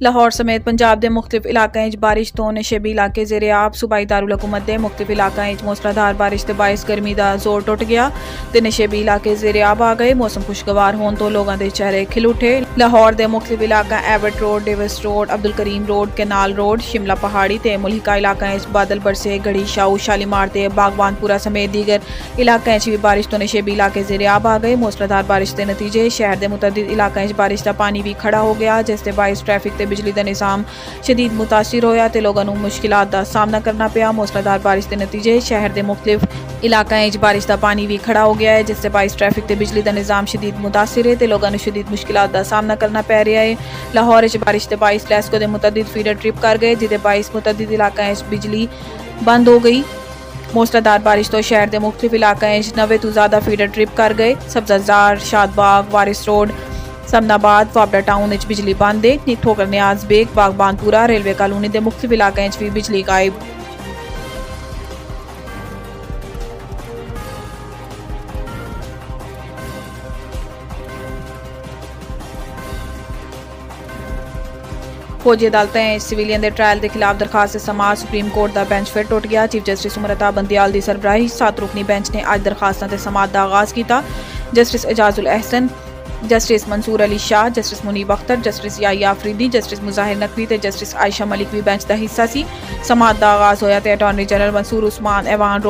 लाहौर समेत पंजाब के मुख्तलिफ इलाकों बारिश तो नशेबी इलाके जेरे आब सूबाई दारुल हुकूमत के मुख्तलिफ इलाकों मूसलाधार बारिश के बायस गर्मी का जोर टुट गया तो नशेबी इलाके जेरे आब आ गए। मौसम खुशगवार होने तो लोगों के चेहरे खिल उठे। लाहौर के मुख्तलिफ इलाकों Abbott road, Davis road, Abdul Karim road, canal road, Shimla Pahari ते मुल्हिका इलाकों बादल बरसे। गढ़ी, शाहू, शालीमार ते बागबानपुरा समेत दीगर इलाकों भी बारिश तो नशेबी इलाके जेरे आब आ गए। मूसलाधार बारिश के नतीजे शहर के मुतअद्दिद इलाकों बारिश का पानी भी खड़ा हो गया, जिससे बायस ट्रैफिक ते बिजली का निज़ाम शदीद मुतासिर होया ते लोगों को मुश्किलात का सामना करना पिया। मूसलाधार बारिश के नतीजे शहर के मुख्तलिफ इलाकों बारिश का पानी भी खड़ा हो गया है, जिससे बायस ट्रैफिक ते बिजली का निज़ाम शदीद मुतासिर है ते लोगों को शदीद मुश्किलात का सामना करना पै रहा है। लाहौर बारिश के बायस लैस्को के मुतअद्दिद फीडर ट्रिप कर गए, जिसके बायस मुतअद्दिद इलाकों बिजली बंद हो गई। मूसलाधार बारिश तो शहर के मुख्तलिफ इलाकों 90 तो ज़्यादा फीडर ट्रिप कर गए। सब्ज़ाजार, शादबाग, वारिस रोड, समनाबाद, फाबड़ा टाउन बिजली बंद है। ठोकर न्याज बेग, बागबानपुरा, रेलवे कॉलोनी के मुख्तलिफ इलाकों भी बिजली गायब। फौजी अदालतें सिविलियन के ट्रायल के खिलाफ दरखास्त से समाज सुप्रीम कोर्ट का बेंच फिर टुट गया। चीफ जस्टिस उमरता बंदियाल की सरबराही 7 रुकनी बेंच ने अज दरखास्तों के समात का आगाज किया। Justice Ijazul Ahsan, justice Mansoor Ali Shah, justice Munib Akhtar, justice Yahya Afridi, justice Mazahir Naqvi ते जस्टिस आयशा मलिक भी बेंच का हिस्सा सी। समात का आगाज होया ते अटॉर्नी जनरल मंसूर उस्मान एवान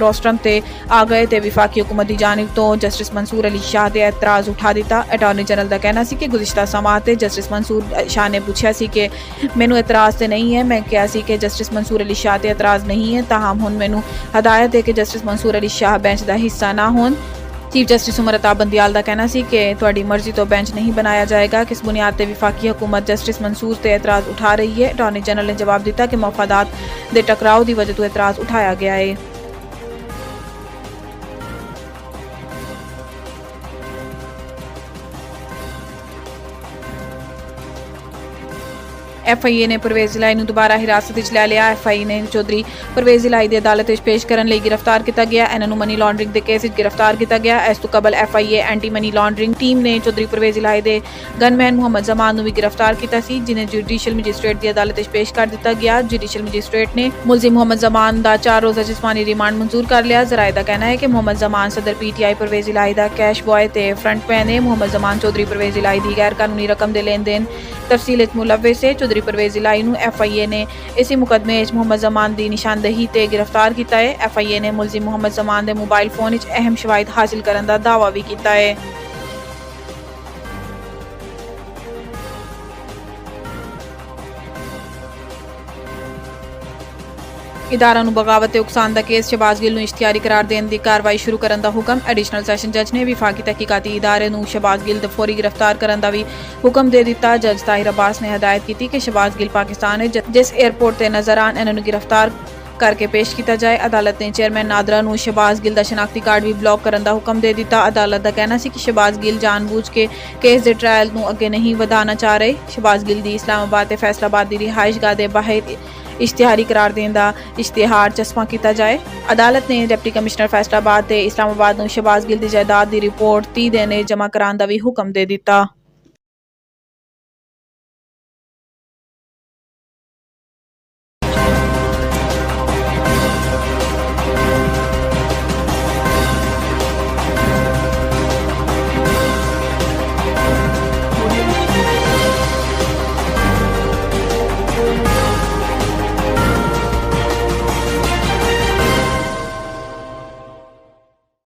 रोस्ट्रम ते आ गए ते विफाकी हुकूमत की जानिब तो जस्टिस मंसूर अली शाह ने एतराज़ उठा दिता। अटॉर्नी जनरल का कहना सी कि गुज़िश्ता समात जस्टिस मंसूर शाह ने पूछा सी कि मैनू एतराज़ तो नहीं है। मैं कहा सी कि जस्टिस मंसूर अली शाह ते एतराज़ नहीं है, ताहम हुण मैनू हदायत है कि जस्टिस मंसूर अली शाह बेंच का हिस्सा ना होन। चीफ जस्टिस उमरता बंदियाल का कहना सी कि तुहाडी मर्जी तो बेंच नहीं बनाया जाएगा। किस बुनियाद पर विफाकी हुकूमत जस्टिस मंसूर से एतराज़ उठा रही है। अटॉर्नी जनरल ने जवाब दिता कि मफादात के टकराव की वजह तो एतराज़ उठाया गया है। FIA ने परवेज़ इलाई दोबारा हिरासत लै लिया। FIA ने चौधरी परवेज़ इलाई की अदालत पेश करने लई गिरफ्तार किया गया। इन्होंने मनी लॉन्ड्रिंग के केस गिरफ्तार किया गया। इस तो कबल FIA anti money laundering team ने चौधरी परवेज़ इलाई के गनमैन मुहम्मद जमान भी गिरफ्तार किया, जिन्हें जुडिशियल मजिस्ट्रेट की अदालत पेश कर दिया गया। जुडिशियल मजिस्ट्रेट ने मुलजिम मुहम्मद जमान का 4 रोज़ा जिस्मानी रिमांड मंजूर कर लिया। जराए का कहना है कि मुहम्मद जमान सदर PTI परवेज़ इलाई का कैश बॉय ते फ्रंट मैन है। मुहम्मद जमान चौधरी परवेज़ इलाई की गैर कानूनी रकम के लेन देन तफसील मुलविस है। चौधरी परवेज़ इलाई FIA ने इसी मुकदमे मुहम्मद जमान की निशानदेही ते गिरफ्तार किया है। FIA ने मुलजिम मुहम्मद जमान के मोबाइल फोन अहम शवाहिद हासिल करने का दावा भी किया है। इदारा बगावत ते उकसान का केस शहबाज गिल इश्तिहारी करार देने की कार्रवाई शुरू करने का हुक्म। एडिशनल सैशन जज ने विफाकी तहकीकाती इदारे शहबाज गिल को फौरी गिरफ्तार करने का भी हुक्म दे दिता। जज ताहिर अब्बास ने हदायत की कि शहबाज गिल पाकिस्तान है जिस एयरपोर्ट से नजर आन इन्होंने गिरफ्तार करके पेश किया जाए। अदालत ने चेयरमैन नादरा शहबाज गिल का शनाख्ती कार्ड भी ब्लॉक करने का हुक्म दे दिता। अदालत का कहना है कि शहबाज गिल जानबूझ के केस के ट्रायल को अगे नहीं वधाना चाह रहे। शहबाज गिल की इस्लामाबाद ते फैसलाबाद की रिहाइश गाह के बाहर इश्तिहारी करार देने का इश्तिहार चस्पा किया जाए। अदालत ने डिप्टी कमिश्नर फैसलाबाद ते इस्लामाबाद शहबाज गिल की जायदाद की रिपोर्ट 30 दिन जमा कराने का भी हुक्म दे दिता।